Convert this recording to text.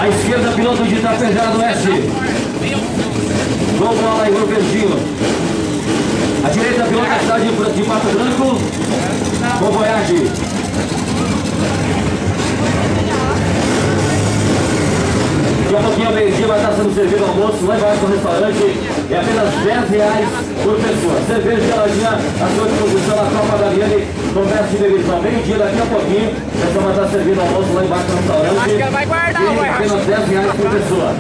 esquerda, piloto de Itapejara do Oeste. Gol bola aí, Grupo Verdinho. À direita, piloto da cidade de Pato Branco. Bom Voyage. Daqui a pouquinho, ao meio-dia, vai estar sendo servido almoço lá embaixo no restaurante. É apenas R$10 por pessoa. Cerveja geladinha à sua disposição na Copa da Viane, comércio de bebidas. Ao meio-dia, daqui a pouquinho, nós vamos estar servindo almoço lá embaixo no restaurante. Acho que ela vai guardar, e apenas R$10 por pessoa.